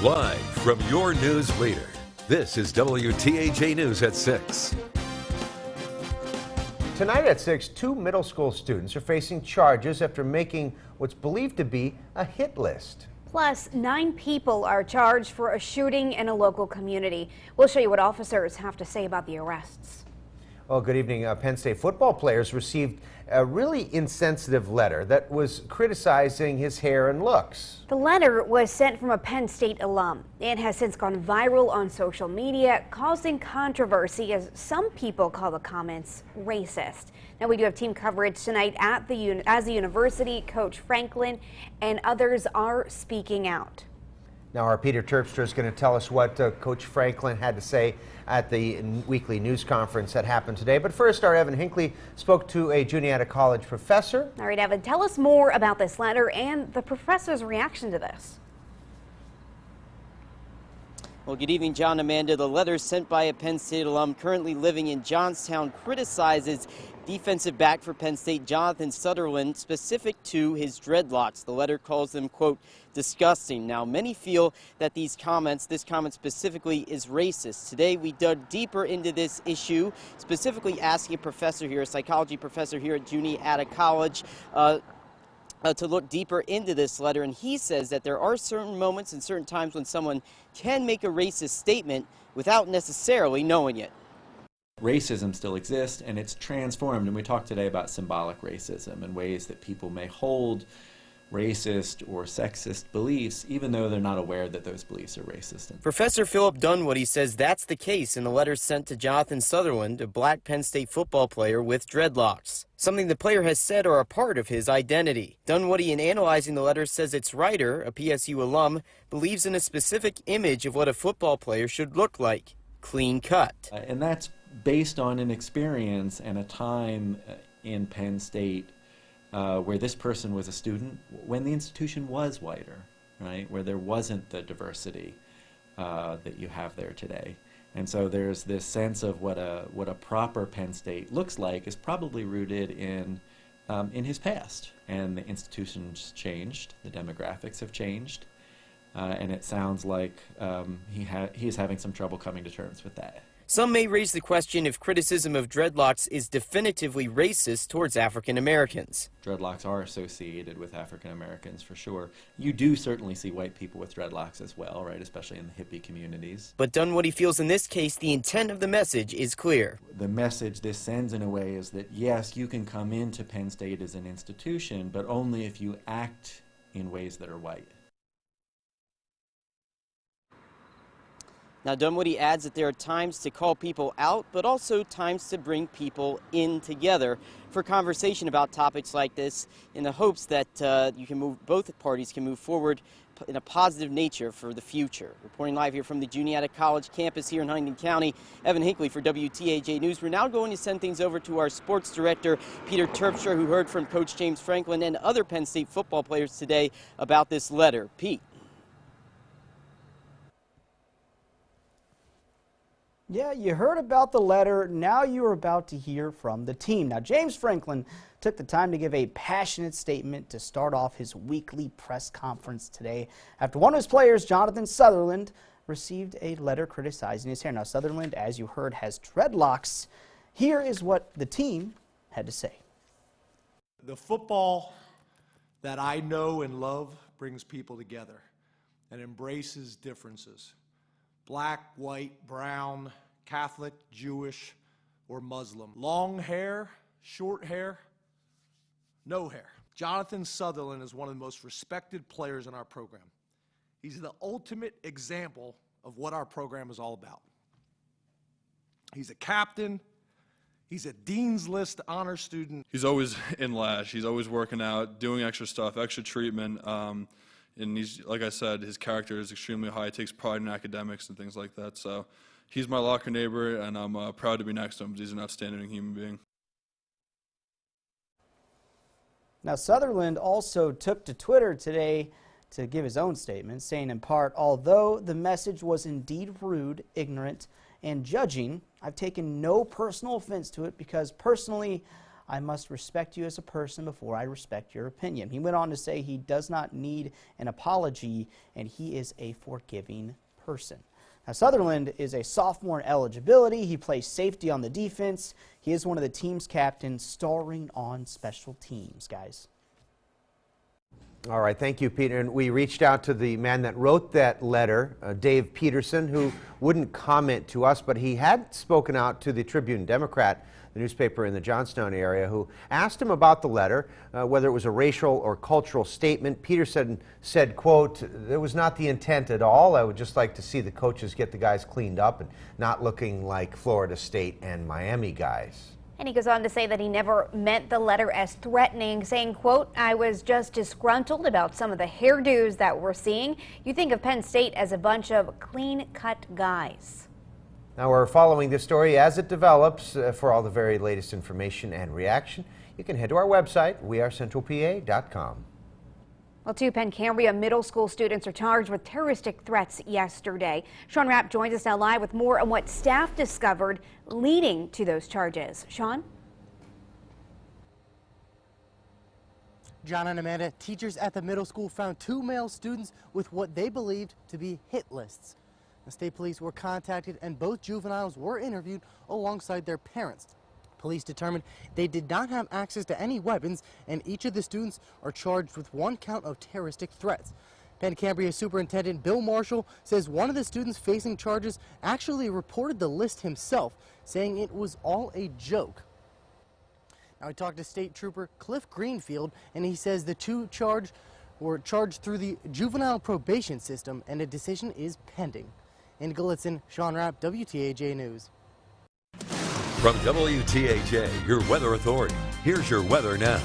Live from your news leader, this is WTAJ News at 6. Tonight at 6, two middle school students are facing charges after making what's believed to be a hit list. Plus, 9 people are charged for a shooting in a local community. We'll show you what officers have to say about the arrests. Well, good evening. Penn State football players received a really insensitive letter that was criticizing his hair and looks. The letter was sent from a Penn State alum. It has since gone viral on social media, causing controversy as some people call the comments racist. Now, we do have team coverage tonight at the university. Coach Franklin and others are speaking out. Now, our Peter Terpstra is going to tell us what Coach Franklin had to say at the weekly news conference that happened today. But first, our Evan Hinckley spoke to a Juniata College professor. All right, Evan, tell us more about this letter and the professor's reaction to this. Well, good evening, John, Amanda. The letter sent by a Penn State alum currently living in Johnstown criticizes defensive back for Penn State Jonathan Sutherland, specific to his dreadlocks. The letter calls them, quote, disgusting. Now, many feel that this comment specifically is racist. Today, we dug deeper into this issue, specifically asking a professor here, a psychology professor here at Juniata College, to look deeper into this letter, and he says that there are certain moments and certain times when someone can make a racist statement without necessarily knowing it. Racism still exists, and it's transformed, and we talked today about symbolic racism and ways that people may hold racist or sexist beliefs even though they're not aware that those beliefs are racist. Professor Philip Dunwoody says that's the case in the letter sent to Jonathan Sutherland, a black Penn State football player with dreadlocks, something the player has said are a part of his identity. Dunwoody, in analyzing the letter, says its writer, a PSU alum, believes in a specific image of what a football player should look like: clean cut. And that's based on an experience and a time in Penn State where this person was a student when the institution was whiter, right? Where there wasn't the diversity that you have there today. And so there's this sense of what a proper Penn State looks like is probably rooted in his past. And the institution's changed, the demographics have changed, and it sounds like he's having some trouble coming to terms with that. Some may raise the question if criticism of dreadlocks is definitively racist towards African Americans. Dreadlocks are associated with African Americans for sure. You do certainly see white people with dreadlocks as well, right, especially in the hippie communities. But Dunwoody feels in this case the intent of the message is clear. The message this sends in a way is that yes, you can come into Penn State as an institution, but only if you act in ways that are white. Now, Dunwoody adds that there are times to call people out, but also times to bring people in together for conversation about topics like this, in the hopes that both parties can move forward in a positive nature for the future. Reporting live here from the Juniata College campus here in Huntington County, Evan Hinckley for WTAJ News. We're now going to send things over to our sports director, Peter Terpstra, who heard from Coach James Franklin and other Penn State football players today about this letter. Pete. Yeah, you heard about the letter. Now you are about to hear from the team. Now, James Franklin took the time to give a passionate statement to start off his weekly press conference today after one of his players, Jonathan Sutherland, received a letter criticizing his hair. Now, Sutherland, as you heard, has dreadlocks. Here is what the team had to say. The football that I know and love brings people together and embraces differences. Black, white, brown, Catholic, Jewish, or Muslim. Long hair, short hair, no hair. Jonathan Sutherland is one of the most respected players in our program. He's the ultimate example of what our program is all about. He's a captain. He's a Dean's List honor student. He's always in Lash. He's always working out, doing extra stuff, extra treatment. And he's, like I said, his character is extremely high. He takes pride in academics and things like that. So he's my locker neighbor, and I'm proud to be next to him. He's an outstanding human being. Now, Sutherland also took to Twitter today to give his own statement, saying in part, although the message was indeed rude, ignorant, and judging, I've taken no personal offense to it because personally, I must respect you as a person before I respect your opinion. He went on to say he does not need an apology and he is a forgiving person. Now, Sutherland is a sophomore in eligibility. He plays safety on the defense. He is one of the team's captains, starring on special teams, guys. All right, thank you, Peter. And we reached out to the man that wrote that letter, Dave Peterson, who wouldn't comment to us, but he had spoken out to the Tribune-Democrat, the newspaper in the Johnstown area, who asked him about the letter, whether it was a racial or cultural statement. Peterson said, quote, "It was not the intent at all. I would just like to see the coaches get the guys cleaned up and not looking like Florida State and Miami guys." And he goes on to say that he never meant the letter as threatening, saying, quote, "I was just disgruntled about some of the hairdos that we're seeing. You think of Penn State as a bunch of clean-cut guys." Now we're following this story as it develops. For all the very latest information and reaction, you can head to our website, wearecentralpa.com. Well, two Penn Cambria middle school students are charged with terroristic threats yesterday. Sean Rapp joins us now live with more on what staff discovered leading to those charges. Sean? John and Amanda, teachers at the middle school found two male students with what they believed to be hit lists. The state police were contacted and both juveniles were interviewed alongside their parents. Police determined they did not have access to any weapons, and each of the students are charged with one count of terroristic threats. Penn Cambria Superintendent Bill Marshall says one of the students facing charges actually reported the list himself, saying it was all a joke. Now, I talked to State Trooper Cliff Greenfield, and he says the two were charged through the juvenile probation system, and a decision is pending. In Gallitzin, Sean Rapp, WTAJ News. From WTAJ, your weather authority, here's your weather now.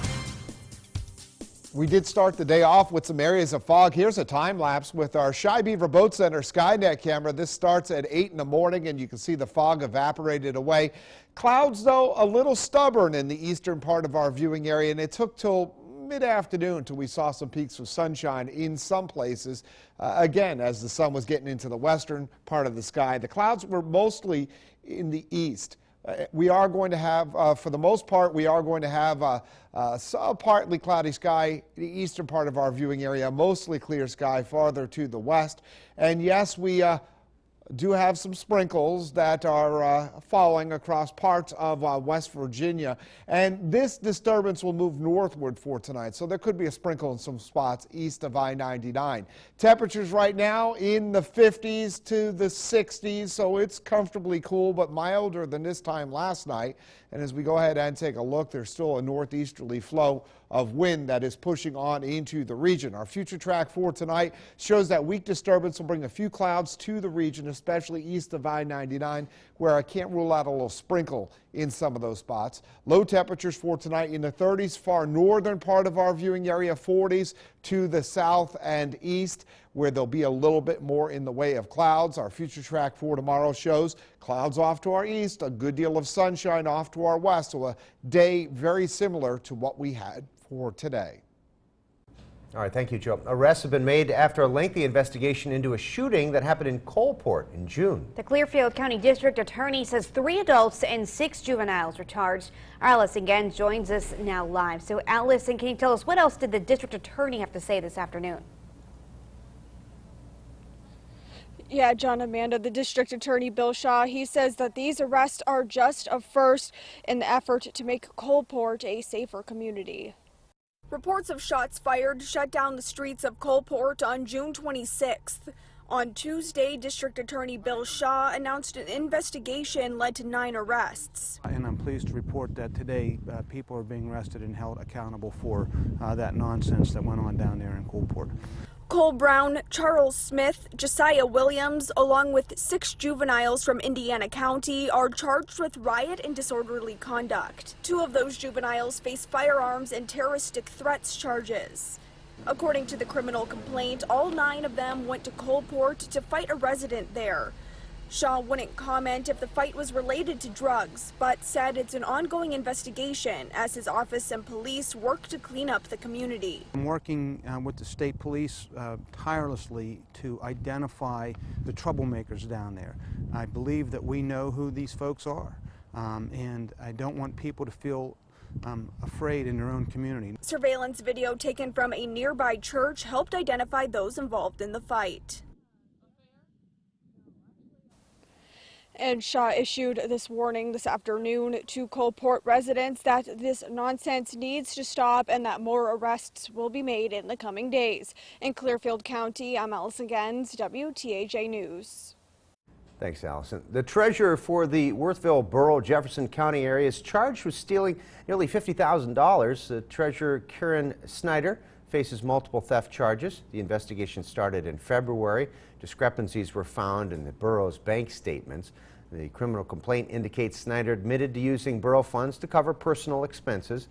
We did start the day off with some areas of fog. Here's a time lapse with our Shy Beaver Boat Center Skynet camera. This starts at 8 in the morning, and you can see the fog evaporated away. Clouds, though, a little stubborn in the eastern part of our viewing area, and it took till mid-afternoon till we saw some peaks of sunshine in some places. Again, as the sun was getting into the western part of the sky, the clouds were mostly in the east. We are going to have, for the most part, we are going to have a partly cloudy sky, the eastern part of our viewing area, mostly clear sky farther to the west. And yes, we do have some sprinkles that are falling across parts of West Virginia. And this disturbance will move northward for tonight, so there could be a sprinkle in some spots east of I-99. Temperatures right now in the 50s to the 60s, so it's comfortably cool, but milder than this time last night. And as we go ahead and take a look, there's still a northeasterly flow of wind that is pushing on into the region. Our future track for tonight shows that weak disturbance will bring a few clouds to the region, especially east of I-99, where I can't rule out a little sprinkle in some of those spots. Low temperatures for tonight in the 30s, far northern part of our viewing area, 40s to the south and east, where there'll be a little bit more in the way of clouds. Our future track for tomorrow shows clouds off to our east, a good deal of sunshine off to our west, so a day very similar to what we had for today. All right, thank you, Joe. Arrests have been made after a lengthy investigation into a shooting that happened in Coalport in June. The Clearfield County District Attorney says 3 adults and 6 juveniles are charged. Our Allison Gens joins us now live. So, Allison, can you tell us what else did the District Attorney have to say this afternoon? Yeah, John, Amanda, the District Attorney Bill Shaw, he says that these arrests are just a first in the effort to make Coalport a safer community. Reports of shots fired shut down the streets of Coalport on June 26th. On Tuesday, District Attorney Bill Shaw announced an investigation led to 9 arrests. And I'm pleased to report that today people are being arrested and held accountable for that nonsense that went on down there in Coalport. Cole Brown, Charles Smith, Josiah Williams, along with 6 juveniles from Indiana County, are charged with riot and disorderly conduct. 2 of those juveniles face firearms and terroristic threats charges. According to the criminal complaint, all 9 of them went to Coalport to fight a resident there. Shaw wouldn't comment if the fight was related to drugs, but said it's an ongoing investigation as his office and police work to clean up the community. I'm working with the state police tirelessly to identify the troublemakers down there. I believe that we know who these folks are, and I don't want people to feel afraid in their own community. Surveillance video taken from a nearby church helped identify those involved in the fight. And Shaw issued this warning this afternoon to Coalport residents that this nonsense needs to stop and that more arrests will be made in the coming days. In Clearfield County, I'm Allison Gens, WTAJ News. Thanks, Allison. The treasurer for the Worthville Borough Jefferson County area is charged with stealing nearly $50,000. Treasurer Karen Snyder faces multiple theft charges. The investigation started in February. Discrepancies were found in the borough's bank statements. The criminal complaint indicates Snyder admitted to using borough funds to cover personal expenses.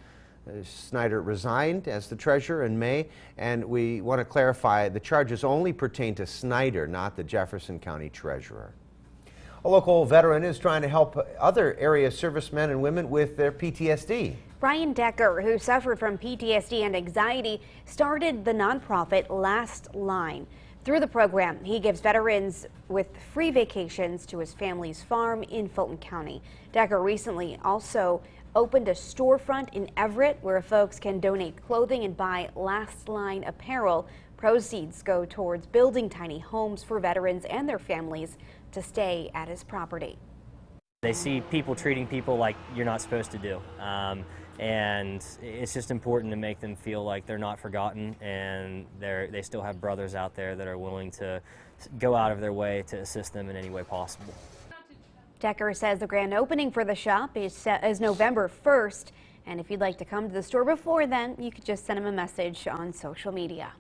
Snyder resigned as the treasurer in May, and we want to clarify the charges only pertain to Snyder, not the Jefferson County treasurer. A local veteran is trying to help other area servicemen and women with their PTSD. Brian Decker, who suffered from PTSD and anxiety, started the nonprofit Last Line. Through the program, he gives veterans with free vacations to his family's farm in Fulton County. Decker recently also opened a storefront in Everett where folks can donate clothing and buy Last Line apparel. Proceeds go towards building tiny homes for veterans and their families to stay at his property. They see people treating people like you're not supposed to do. And it's just important to make them feel like they're not forgotten and they still have brothers out there that are willing to go out of their way to assist them in any way possible. Decker says the grand opening for the shop is November 1st. And if you'd like to come to the store before then, you could just send him a message on social media.